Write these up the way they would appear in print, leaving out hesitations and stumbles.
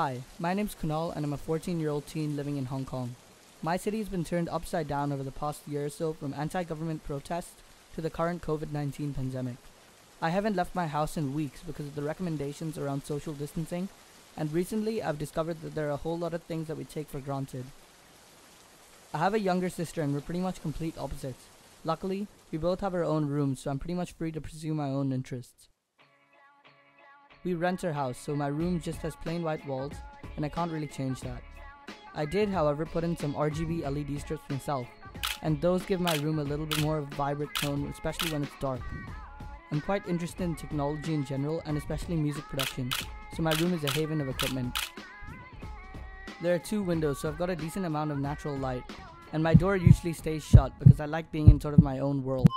Hi, my name's Kunal and I'm a 14-year-old teen living in Hong Kong. My city has been turned upside down over the past year or so, from anti-government protests to the current COVID-19 pandemic. I haven't left my house in weeks because of the recommendations around social distancing, and recently I've discovered that there are a whole lot of things that we take for granted. I have a younger sister and we're pretty much complete opposites. Luckily, we both have our own rooms, so I'm pretty much free to pursue my own interests. We rent our house, so my room just has plain white walls, and I can't really change that. I did, however, put in some RGB LED strips myself, and those give my room a little bit more of a vibrant tone, especially when it's dark. I'm quite interested in technology in general, and especially music production, so my room is a haven of equipment. There are 2 windows, so I've got a decent amount of natural light, and my door usually stays shut because I like being in sort of my own world.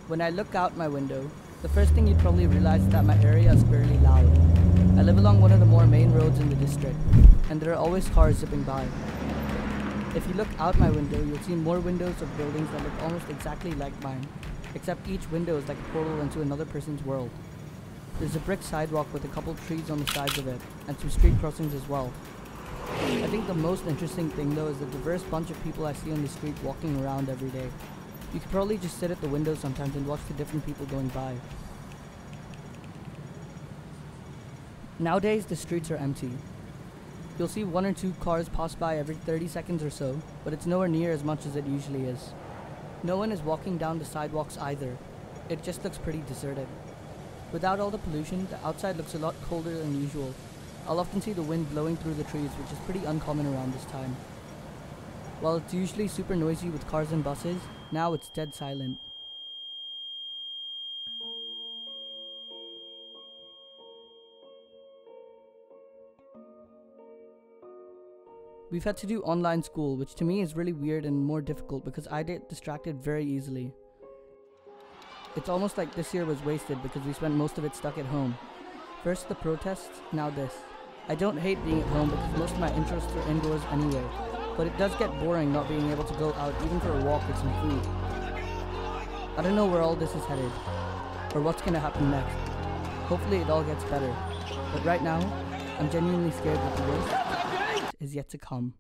When I look out my window, the first thing you'd probably realize is that my area is fairly loud. I live along one of the more main roads in the district, and there are always cars zipping by. If you look out my window, you'll see more windows of buildings that look almost exactly like mine, except each window is like a portal into another person's world. There's a brick sidewalk with a couple trees on the sides of it, and some street crossings as well. I think the most interesting thing though is the diverse bunch of people I see on the street walking around every day. You could probably just sit at the window sometimes and watch the different people going by. Nowadays, the streets are empty. You'll see 1 or 2 cars pass by every 30 seconds or so, but it's nowhere near as much as it usually is. No one is walking down the sidewalks either. It just looks pretty deserted. Without all the pollution, the outside looks a lot colder than usual. I'll often see the wind blowing through the trees, which is pretty uncommon around this time. While it's usually super noisy with cars and buses, now it's dead silent. We've had to do online school, which to me is really weird and more difficult because I get distracted very easily. It's almost like this year was wasted because we spent most of it stuck at home. First the protests, now this. I don't hate being at home because most of my interests are indoors anyway, but it does get boring not being able to go out even for a walk or some food. I don't know where all this is headed, or what's gonna happen next. Hopefully it all gets better, but right now, I'm genuinely scared that the worst is yet to come.